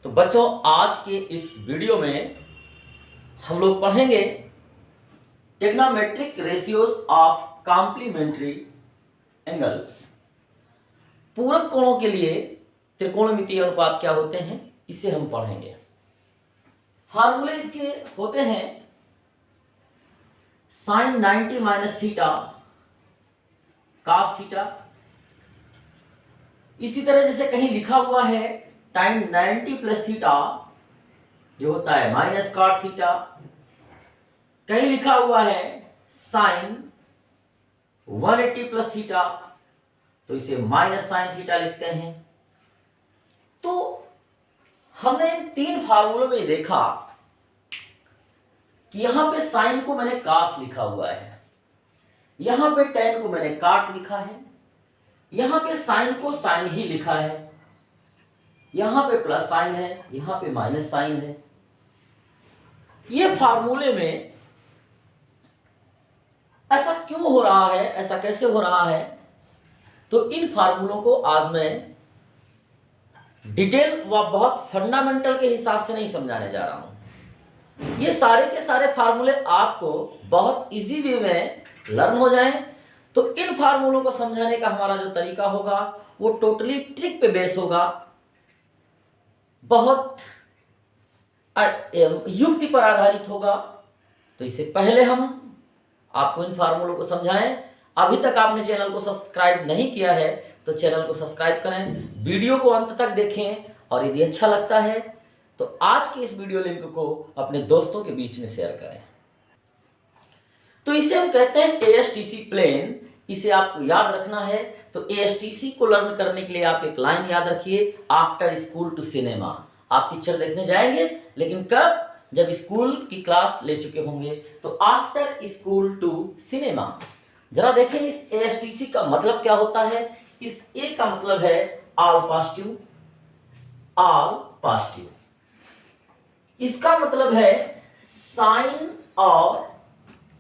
तो बच्चों, आज के इस वीडियो में हम लोग पढ़ेंगे trigonometric ratios of complementary angles. पूरक कोणों के लिए त्रिकोणमितीय अनुपात क्या होते हैं, इसे हम पढ़ेंगे। फार्मूले इसके होते हैं sine 90 minus theta cos theta. इसी तरह जैसे कहीं लिखा हुआ है टाइम 90 प्लस थीटा, जो होता है माइनस कॉट थीटा। कहीं लिखा हुआ है साइन 180 प्लस थीटा, तो इसे माइनस साइन थीटा लिखते हैं। तो हमने इन तीन फार्मूलों में देखा कि यहां पे साइन को मैंने कास लिखा हुआ है, यहां पे टेन को मैंने काट लिखा है, यहां पे साइन को साइन ही लिखा है, यहां पे प्लस साइन है, यहां पे माइनस साइन है। ये फार्मूले में ऐसा क्यों हो रहा है, ऐसा कैसे हो रहा है, तो इन फार्मूलों को आज मैं डिटेल व बहुत फंडामेंटल के हिसाब से नहीं समझाने जा रहा हूं। ये सारे के सारे फार्मूले आपको बहुत इजी वे में लर्न हो जाएं। तो इन फार्मूलों को समझाने का हमारा जो तरीका होगा वो टोटली ट्रिक पे बेस होगा, बहुत युक्ति पर आधारित होगा। तो इससे पहले हम आपको इन फार्मूलों को समझाएं। अभी तक आपने चैनल को सब्सक्राइब नहीं किया है तो चैनल को सब्सक्राइब करें, वीडियो को अंत तक देखें और यदि अच्छा लगता है तो आज की इस वीडियो लिंक को अपने दोस्तों के बीच में शेयर करें। तो इसे हम कहते हैं एएसटीसी प्लेन। इसे आपको याद रखना है। तो एएसटीसी को लर्न करने के लिए आप एक लाइन याद रखिए, आफ्टर स्कूल टू सिनेमा। आप पिक्चर देखने जाएंगे, लेकिन कब? जब स्कूल की क्लास ले चुके होंगे। तो आफ्टर स्कूल टू सिनेमा। जरा देखें इस एएसटीसी का मतलब क्या होता है। इस ए का मतलब है ऑल पॉजिटिव, ऑल पॉजिटिव। इसका मतलब है साइन और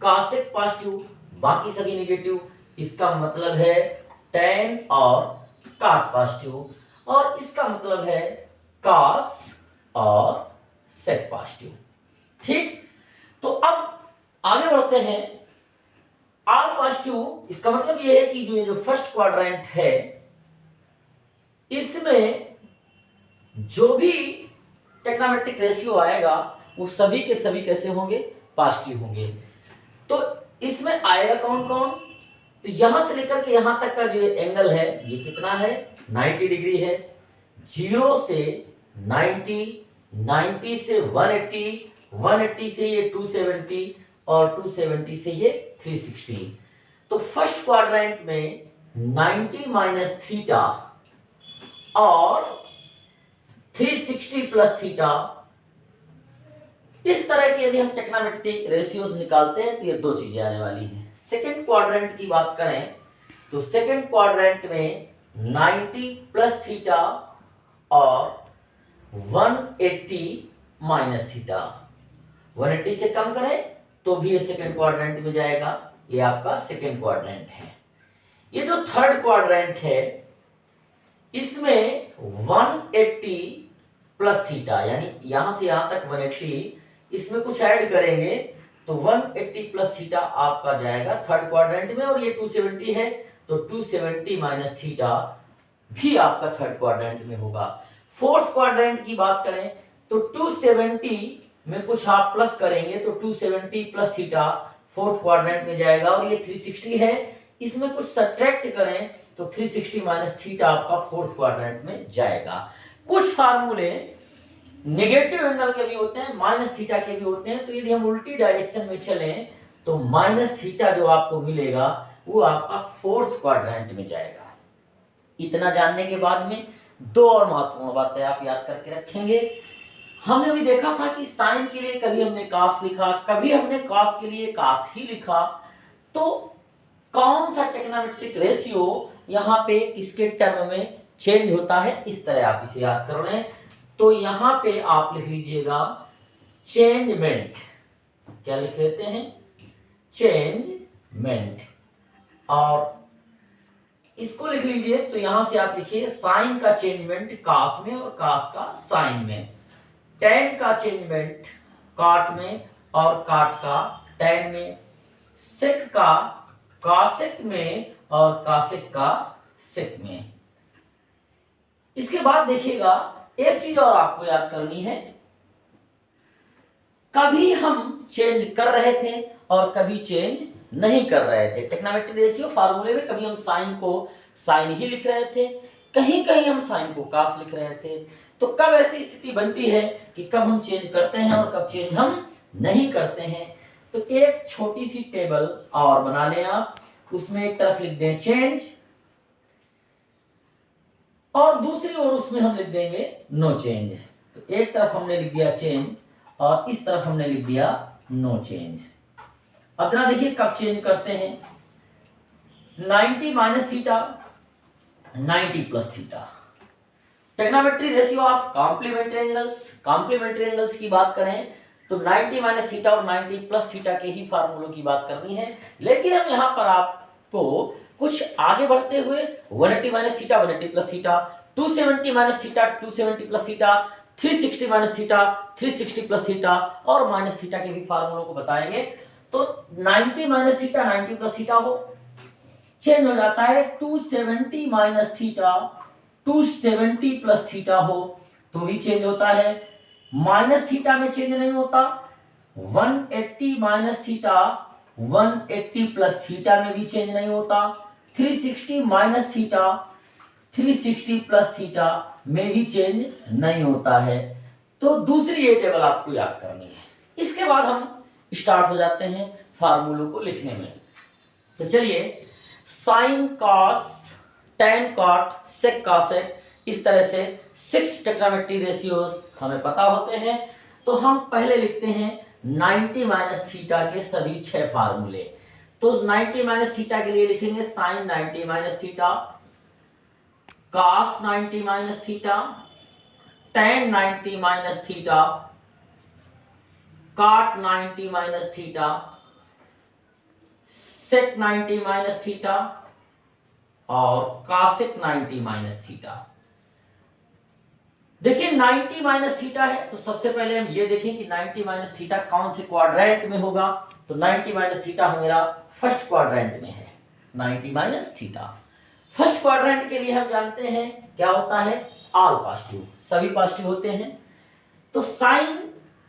कॉसेक पॉजिटिव, बाकी सभी नेगेटिव। इसका मतलब है टेन और कॉट पॉजिटिव, और इसका मतलब है कॉस और सेक पॉजिटिव। ठीक, तो अब आगे बढ़ते हैं। ऑल पॉजिटिव, इसका मतलब यह है कि जो फर्स्ट क्वाड्रेंट है इसमें जो भी ट्रिग्नोमेट्रिक रेशियो आएगा वो सभी के सभी कैसे होंगे? पॉजिटिव होंगे। तो इसमें आएगा कौन कौन? तो यहां से लेकर के यहां तक का जो एंगल है ये कितना है? 90 डिग्री है। 0 से 90, 90 से 180, 180 से ये 270 और 270 से ये 360। तो फर्स्ट क्वाड्रेंट में 90 माइनस थीटा और 360 प्लस थीटा, इस तरह के यदि हम ट्रिग्नोमेट्रिक रेशियोज निकालते हैं तो ये दो चीजें आने वाली हैं। सेकेंड क्वाड्रेंट की बात करें तो सेकेंड क्वाड्रेंट में 90 प्लस थीटा और 180 माइनस थीटा। 180 से कम करें तो भी ये सेकेंड क्वाड्रेंट में जाएगा। ये आपका सेकेंड क्वाड्रेंट है। ये जो थर्ड क्वाड्रेंट है इसमें 180 प्लस थीटा, यानी यहां से यहां तक 180, इसमें कुछ ऐड करेंगे तो 180 प्लस थीटा आपका जाएगा थर्ड क्वाड्रेंट में, और ये 270 है तो 270 माइनस थीटा भी आपका थर्ड क्वाड्रेंट में होगा। फोर्थ क्वाड्रेंट की बात करें तो 270 में कुछ आप प्लस करेंगे तो 270 प्लस थीटा फोर्थ क्वाड्रेंट में जाएगा, और ये 360 है, इसमें कुछ सब्ट्रैक्ट करें तो 360 माइनस थीटा आपका फोर्थ क्वाड्रेंट में जाएगा। कुछ फार्मूले नेगेटिव एंगल के भी होते हैं, माइनस थीटा के भी होते हैं। तो यदि हम उल्टी डायरेक्शन में चलें तो माइनस थीटा जो आपको मिलेगा वो आपका फोर्थ क्वाड्रेंट में जाएगा। इतना जानने के बाद में दो और महत्वपूर्ण बातें आप याद करके रखेंगे। हमने भी देखा था कि साइन के लिए कभी हमने कास लिखा, कभी हमने कास के लिए कास ही लिखा। तो कौन सा ट्रिग्नोमेट्रिक रेशियो यहाँ पे इसके टर्म में चेंज होता है, इस तरह आप इसे याद कर लें। तो यहां पे आप लिख लीजिएगा चेंजमेंट। क्या लिख लेते हैं? चेंजमेंट। और इसको लिख लीजिए। तो यहां से आप लिखिए साइन का चेंजमेंट कास में और कास का साइन में, टेन का चेंजमेंट काट में और काट का टेन में, सेक का कासेक में और कासेक का सेक में। इसके बाद देखिएगा एक चीज और आपको याद करनी है, कभी हम चेंज कर रहे थे और कभी चेंज नहीं कर रहे थे। ट्रिग्नोमेट्रिक रेशियो फार्मूले में कभी हम साइन को साइन ही लिख रहे थे, कहीं कहीं हम साइन को कास लिख रहे थे। तो कब ऐसी स्थिति बनती है कि कब हम चेंज करते हैं और कब चेंज हम नहीं करते हैं। तो एक छोटी सी टेबल और बना लें आप, उसमें एक तरफ लिख दें चेंज और दूसरी ओर उसमें हम लिख देंगे नो चेंज। तो एक तरफ हमने लिख दिया चेंज और इस तरफ हमने लिख दिया नो चेंज। अब जरा देखिए कब चेंज करते हैं। 90 minus theta, 90 plus theta. Trigonometry ratio of complementary angles, complementary angles की बात करें तो 90 माइनस थीटा और 90 प्लस थीटा के ही फार्मूलों की बात करनी है। लेकिन हम यहाँ पर आपको कुछ आगे बढ़ते हुए 180 minus theta, 180 plus theta, 270 minus theta, 270 plus theta, 360 minus theta, 360 plus theta और माइनस थीटा के भी फार्मूलों को बताएंगे। तो 90 माइनस थीटा 90 प्लस थीटा हो, चेंज हो जाता है 270 माइनस थीटा 270 प्लस थीटा हो तो भी चेंज होता है। माइनस थीटा में चेंज नहीं होता, 180 माइनस थीटा 180 प्लस थीटा में भी चेंज नहीं होता, 360 माइनस थीटा 360 प्लस थीटा में भी चेंज नहीं होता है। तो दूसरी ये टेबल आपको याद करनी है। इसके बाद हम स्टार्ट हो जाते हैं फार्मूलों को लिखने में। तो चलिए, sine cos tan cot sec cosec, इस तरह से 6 ट्रिग्नोमेट्री रेशियोज हमें पता होते हैं। तो हम पहले लिखते हैं 90 माइनस थीटा के सभी 6 फार्मूले। तो 90 माइनस थीटा के लिए लिखेंगे sine 90 minus theta, cos 90 minus theta, tan 90 minus theta, cot 90 minus theta, sec 90 minus theta और कासेक 90 माइनस थीटा। देखिए 90 माइनस थीटा है तो सबसे पहले हम ये देखें कि 90 माइनस थीटा कौन से क्वाड्रेंट में होगा। तो 90 माइनस थीटा हमारा फर्स्ट क्वाड्रेंट में है। 90 माइनस थीटा फर्स्ट क्वाड्रेंट के लिए हम जानते हैं क्या होता है, ऑल पॉजिटिव, सभी पॉजिटिव होते हैं। तो sine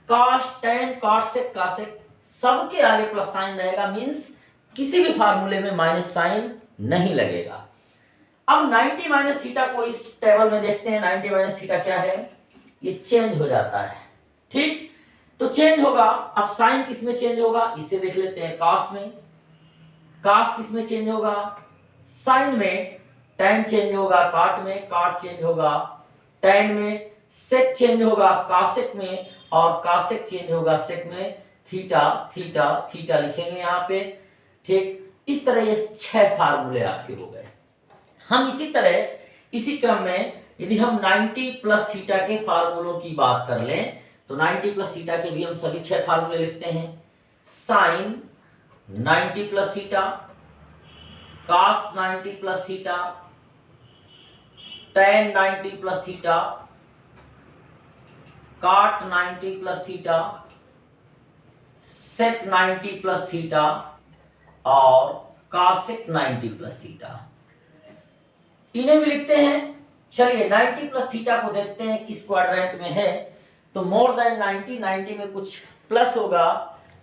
cos tan cot sec cosec सबके आगे प्लस साइन रहेगा, मींस किसी भी फार्मूले में माइनस साइन नहीं लगेगा। अब 90 माइनस थीटा को इस टेबल में देखते हैं। 90 माइनस थीटा क्या है, ये चेंज हो जाता है, ठीक। तो चेंज होगा, अब साइन किस में चेंज होगा इसे देख लेते हैं, कॉस में। कॉस किस में चेंज होगा, साइन में। टेन चेंज होगा कॉट में, कॉट चेंज होगा टेन में, सेक चेंज होगा कासेक में और कासेक चेंज होगा सेक में। थीटा थीटा थीटा लिखेंगे यहाँ पे, ठीक। इस तरह ये 6 फार्मूले आपके हो गए। हम इसी तरह इसी क्रम में यदि हम 90 प्लस थीटा के फार्मूलों की बात कर लें तो 90 प्लस थीटा के भी हम सभी 6 फार्मूले लिखते हैं। Sine 90 plus theta, cos 90 plus theta, tan 90 plus theta, cot 90 plus theta, sec 90 plus theta और कॉसेक 90 प्लस थीटा, इन्हें भी लिखते हैं। चलिए 90 प्लस थीटा को देखते हैं किस क्वाड्रेंट में है। तो मोर देन 90 में कुछ प्लस होगा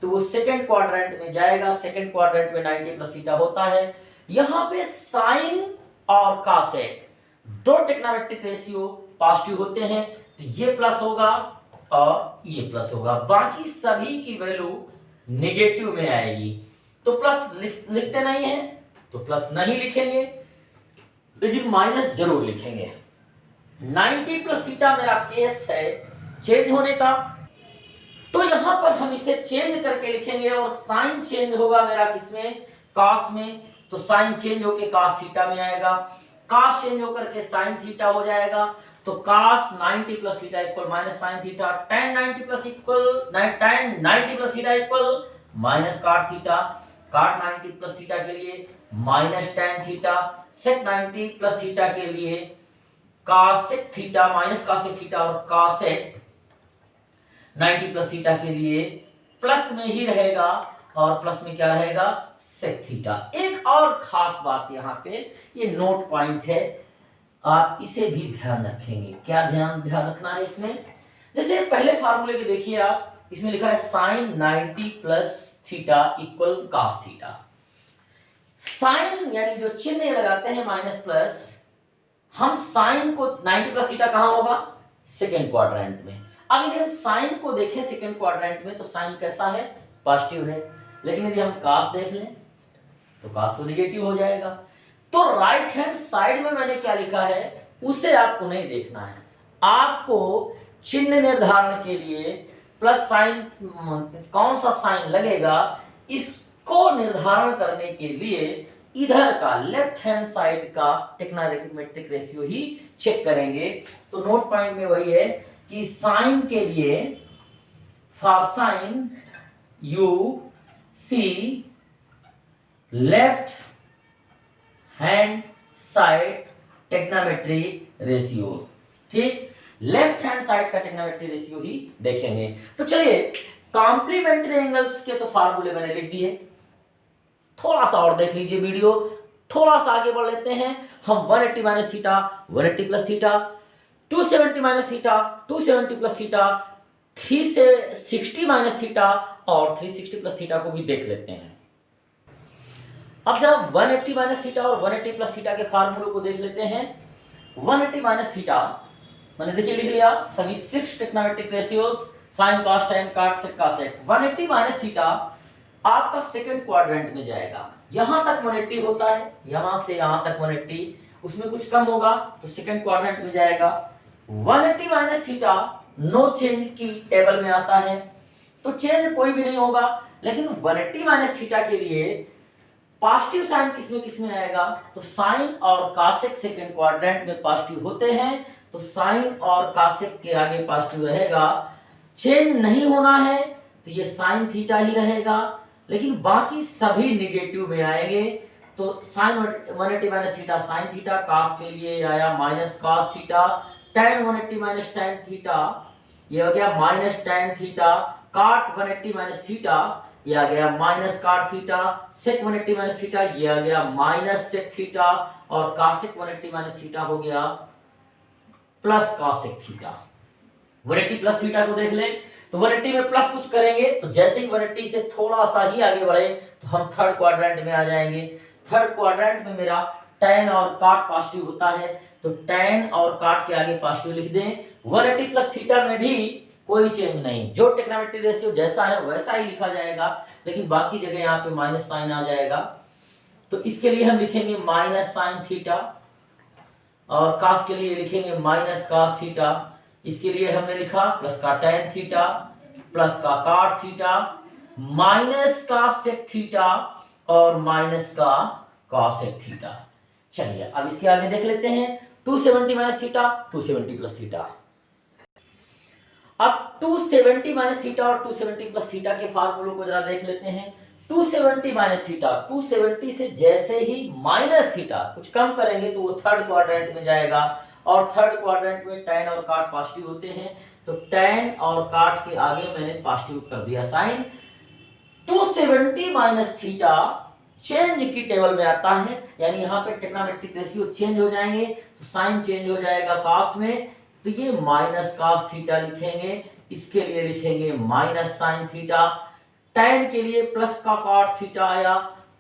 तो वो सेकंड क्वाड्रेंट में जाएगा। सेकंड क्वाड्रेंट में 90 प्लस थीटा होता है। यहाँ पे साइन और कासेक दो ट्रिग्नोमेट्रिक रेशियो पॉजिटिव होते हैं तो ये प्लस होगा और ये प्लस होगा, बाकी सभी की वैल्यू नेगेटिव में आएगी। तो प्लस लिखते नहीं है तो प्लस नहीं लिखेंगे, लेकिन माइनस जरूर लिखेंगे। 90 प्लस थीटा मेरा केस है चेंज होने का, तो यहां पर हम इसे चेंज करके लिखेंगे और साइन चेंज होगा मेरा किसमें, कॉस में। तो साइन चेंज होके कॉस थीटा में आएगा, कॉस चेंज होकर के साइन थीटा हो जाएगा। तो cos 90 plus theta equal minus sine theta, tan 90 plus tan 90 plus theta equal minus cot theta. Cot 90 plus theta के लिए minus tan theta, sec 90 plus theta के लिए cosec theta, minus cosec theta, और cosec 90 plus theta के लिए plus में ही रहेगा, और प्लस में क्या रहेगा, सेक थीटा। एक और खास बात यहाँ पे, ये नोट पॉइंट है, आप इसे भी ध्यान रखेंगे। क्या ध्यान रखना है इसमें, जैसे पहले फार्मूले के देखिए आप, इसमें लिखा है sine 90 plus theta equal cos theta. Sine यानी जो चिन्ह लगाते हैं माइनस प्लस, हम साइन को 90 प्लस थीटा कहां होगा, सेकेंड क्वाड्रेंट में। अब यदि हम साइन को देखें सेकेंड क्वाड्रेंट में तो साइन कैसा है, पॉजिटिव है, लेकिन यदि हम कॉस देख लें तो कॉस तो निगेटिव हो जाएगा। तो राइट हैंड साइड में मैंने क्या लिखा है उसे आपको नहीं देखना है, आपको चिन्ह निर्धारण के लिए प्लस साइन, कौन सा साइन लगेगा इसको निर्धारण करने के लिए इधर का लेफ्ट हैंड साइड का टेक्नोमेट्रिक रेशियो ही चेक करेंगे। तो नोट पॉइंट में वही है कि साइन के लिए, for sine you see left hand side trigonometric ratio, ठीक, लेफ्ट हैंड साइड का टेक्नोमेट्रिक रेशियो ही देखेंगे। तो चलिए कॉम्प्लीमेंट्री एंगल्स के तो फार्मूले मैंने लिख दिए, थोड़ा सा और देख लीजिए वीडियो, थोड़ा सा आगे बढ़ लेते हैं हम। 180 minus theta, 180 plus theta, 270 minus theta, 270 plus theta, 360 minus theta और 360 प्लस थीटा को भी देख लेते हैं। अब जब 180 माइनस थीटा और 180 प्लस थीटा के फार्मूलों को देख लेते हैं। 180 माइनस थीटा मैंने देखिए लिख लिया, सभी 6 trigonometric ratios, sine cos tan cot sec cosec. 180 minus theta आपका सेकंड क्वाड्रेंट में जाएगा, यहां तक 180 होता है, यहां से यहां तक 180, उसमें कुछ कम होगा तो सेकंड क्वाड्रेंट में जाएगा। 180 माइनस थीटा नो चेंज की टेबल में आता है, तो चेंज कोई भी नहीं होगा, लेकिन 180 माइनस थीटा के लिए पॉजिटिव साइन किसमें आएगा, तो साइन और कॉसेक सेकंड क्वाड्रेंट में पॉजिटिव होते हैं, तो साइन और कॉसेक के आगे पॉजिटिव रहेगा। चेंज नहीं होना है तो ये साइन थीटा ही रहेगा, लेकिन बाकी सभी निगेटिव में आएंगे। तो sine 180 minus theta sine theta, cos के लिए आया minus cos theta, tan 180 minus tan theta ये हो गया minus tan theta, cot 180 minus theta ये आ गया minus cot theta, sec 180 minus theta ये आ गया माइनस sec थीटा, और cosec 180 माइनस थीटा हो गया plus cosec theta. 180 plus theta को देख लें तो 180 में प्लस कुछ करेंगे तो जैसे ही 180 से थोड़ा सा ही आगे बढ़े तो हम थर्ड क्वाड्रेंट में आ जाएंगे। थर्ड क्वाड्रेंट में मेरा tan और cot पॉजिटिव होता है, तो tan और cot के आगे पॉजिटिव लिख दें। 180 प्लस थीटा में भी कोई चेंज नहीं, जो टेक्नोमेट्रिक रेशियो जैसा है वैसा ही लिखा जाएगा, लेकिन बाकी जगह यहाँ पे माइनस साइन आ जाएगा। तो इसके लिए हम लिखेंगे माइनस साइन थीटा, और cos के लिए लिखेंगे माइनस cos थीटा। इसके लिए हमने लिखा प्लस का tan थीटा प्लस का cot थीटा माइनस का sec थीटा और माइनस का cosec थीटा। चलिए अब इसके आगे देख लेते हैं 270 माइनस थीटा 270 प्लस थीटा। अब 270 माइनस थीटा और 270 प्लस थीटा के फार्मूलों को जरा देख लेते हैं। 270 माइनस थीटा, 270 से जैसे ही माइनस थीटा कुछ कम करेंगे तो वो थर्ड क्वाड्रेंट में जाएगा, और थर्ड क्वाड्रेंट में tan और cot पॉजिटिव होते हैं, तो tan और cot के आगे मैंने पॉजिटिव कर दिया साइन। 270 माइनस थीटा चेंज की टेबल में आता है, यानी यहाँ पे टेक्नोमेट्रिक रेशियो चेंज हो जाएंगे, तो साइन चेंज हो जाएगा cos में, तो ये माइनस cos थीटा लिखेंगे, इसके लिए लिखेंगे माइनस साइन थीटा। tan के लिए प्लस का cot थीटा आया,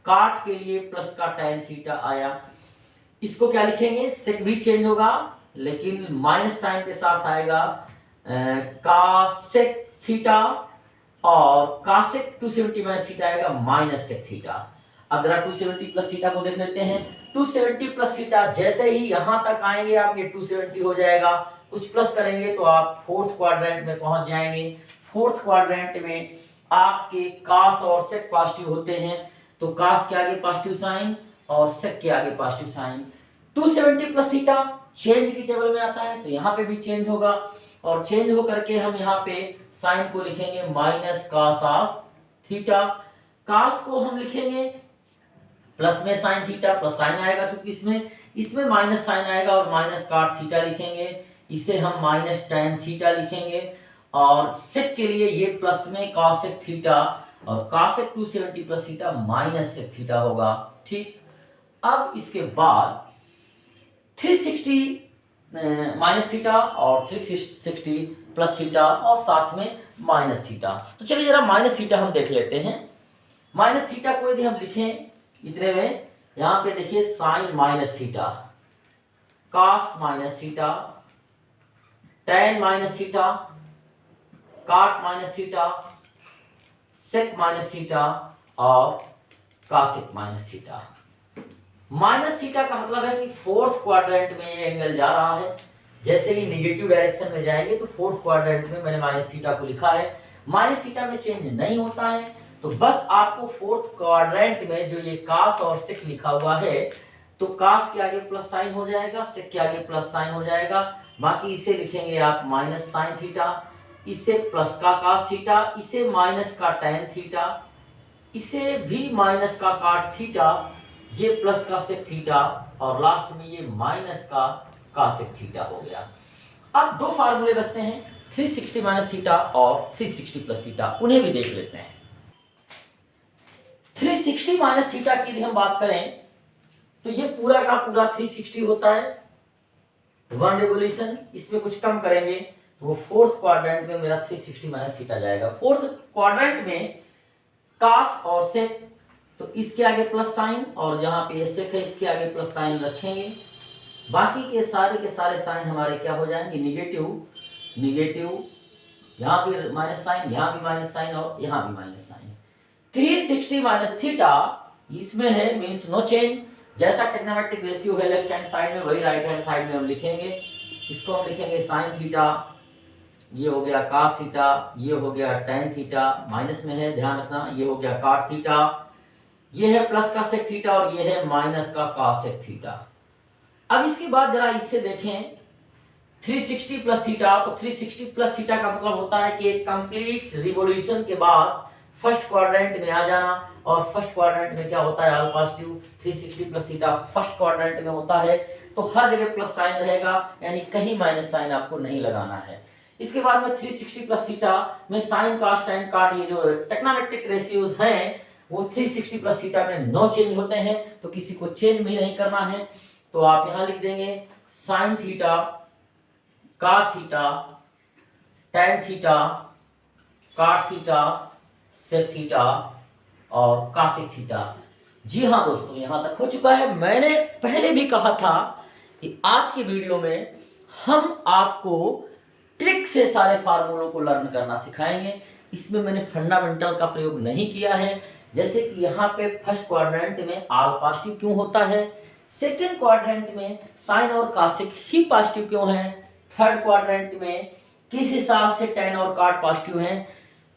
cot के लिए प्लस का tan थीटा आया। इसको क्या लिखेंगे, सेक भी चेंज होगा लेकिन माइनस साइन के साथ आएगा cosec थीटा, और cosec 270 माइनस थीटा आएगा माइनस sec थीटा। अब जरा 270 प्लस थीटा को देख लेते हैं। 270 प्लस थीटा जैसे ही यहां तक आएंगे आप ये 270 हो जाएगा, कुछ प्लस करेंगे तो आप फोर्थ क्वाड्रेंट में पहुंच जाएंगे। फोर्थ क्वाड्रेंट में आपके cos और sec पॉजिटिव होते हैं, तो cos के आगे पॉजिटिव साइन और sec के आगे positive sign. 270 plus theta change की टेबल में आता है, तो यहाँ पे भी चेंज होगा, और चेंज हो करके हम यहाँ पे साइन को लिखेंगे minus cos of theta. cos को हम लिखेंगे प्लस में साइन थीटा प्लस साइन आएगा, चूंकि इसमें माइनस साइन आएगा और माइनस कॉट थीटा लिखेंगे, इसे हम माइनस टेन थीटा लिखेंगे। और सेक के लिए ये प्लस में कॉसेक थीटा और cosec 270 plus theta minus sec theta होगा। ठीक, अब इसके बाद 360 माइनस थीटा और 360 प्लस थीटा और साथ में माइनस थीटा। तो चलिए जरा माइनस थीटा हम देख लेते हैं। माइनस थीटा को यदि हम लिखें इतने में, यहां पे देखिए sine minus theta, cos minus theta, tan minus theta, cot minus theta, sec minus theta और cosec minus theta. Minus theta का मतलब है कि फोर्थ क्वाड्रेंट में ये एंगल जा रहा है। जैसे ही निगेटिव डायरेक्शन में जाएंगे तो फोर्थ क्वाड्रेंट में मैंने माइनस थीटा को लिखा है। माइनस थीटा में चेंज नहीं होता है, तो बस आपको फोर्थ क्वाड्रेंट में जो ये कॉस और सेक लिखा हुआ है, तो कॉस के आगे प्लस साइन हो जाएगा, सेक के आगे प्लस साइन हो जाएगा। बाकी इसे लिखेंगे आप माइनस साइन थीटा, इसे प्लस का कॉस थीटा, इसे माइनस का टेन थीटा, इसे भी माइनस का कॉट थीटा, ये प्लस का सेक थीटा और लास्ट में ये माइनस का कॉसेक थीटा हो गया। अब दो फार्मूले बचते हैं, 360 माइनस थीटा और 360 प्लस थीटा, उन्हें भी देख लेते हैं। 360 माइनस थीटा की यदि हम बात करें तो ये पूरा का पूरा 360 होता है, वन रिवोल्यूशन। इसमें कुछ कम करेंगे तो वो फोर्थ क्वाड्रेंट में मेरा 360 माइनस थीटा जाएगा। फोर्थ क्वाड्रेंट में कॉस और सेक, तो इसके आगे प्लस साइन और जहां पे ये सेक है इसके आगे प्लस साइन रखेंगे। बाकी के सारे साइन हमारे क्या हो जाएंगे, निगेटिव, यहाँ भी माइनस साइन, यहाँ भी माइनस साइन और यहाँ भी माइनस साइन। 360 माइनस थीटा इसमें है, मीन्स नो चेंज। जैसा टेक्नोमेट्रिक रेशियो है लेफ्ट हैंड साइड में, वही राइट हैंड साइड में हम लिखेंगे। इसको हम लिखेंगे साइन थीटा, ये हो गया कॉस थीटा, ये हो गया टेन थीटा, माइनस में है ध्यान रखना, ये हो गया कॉट थीटा, ये है प्लस का सेक थीटा और ये है माइनस का कॉसेक थीटा। अब इसके बाद जरा इससे देखें 360 प्लस थीटा, तो 360 प्लस थीटा का मतलब होता है कि कंप्लीट रिवोल्यूशन के बाद फर्स्ट क्वाड्रेंट में आ जाना। और फर्स्ट क्वाड्रेंट में क्या होता है, all positive. 360 plus theta first quadrant में होता है, तो हर जगह प्लस साइन रहेगा, यानी कहीं माइनस साइन आपको नहीं लगाना है। इसके बाद में 360 प्लस थीटा में साइन कॉस टेन कॉट, ये जो टेक्नोमेट्रिक रेशियोज हैं वो 360 प्लस थीटा में नो चेंज होते हैं, तो किसी को चेंज भी नहीं करना है। तो आप यहां लिख देंगे sine theta, cos theta, tan theta, cot theta, sec theta और कॉसेक थीटा। जी हाँ दोस्तों, यहां तक हो चुका है। मैंने पहले भी कहा था कि आज की वीडियो में हम आपको ट्रिक से सारे फार्मूलों को लर्न करना सिखाएंगे। इसमें मैंने फंडामेंटल का प्रयोग नहीं किया है। जैसे कि यहाँ पे फर्स्ट क्वाड्रेंट में ऑल पॉजिटिव क्यों होता है, सेकंड क्वाड्रेंट में साइन और कॉसेक ही पॉजिटिव क्यों है, थर्ड क्वाड्रेंट में किस हिसाब से टेन और कॉट पॉजिटिव हैं,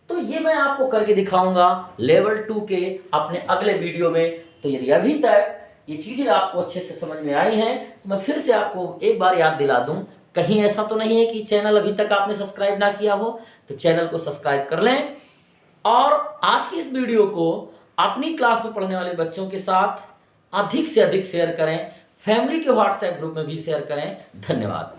तो ये मैं आपको करके दिखाऊंगा लेवल 2 के अपने अगले वीडियो में। तो यदि अभी तक ये चीजें आपको अच्छे से समझ में आई हैं तो मैं फिर से आपको एक बार याद दिला दूं, कहीं ऐसा तो नहीं है कि चैनल अभी तक आपने सब्सक्राइब ना किया हो, तो चैनल को सब्सक्राइब कर लें और आज की इस वीडियो को अपनी क्लास में पढ़ने वाले बच्चों के साथ अधिक से अधिक शेयर करें, फैमिली के व्हाट्सएप ग्रुप में भी शेयर करें। धन्यवाद।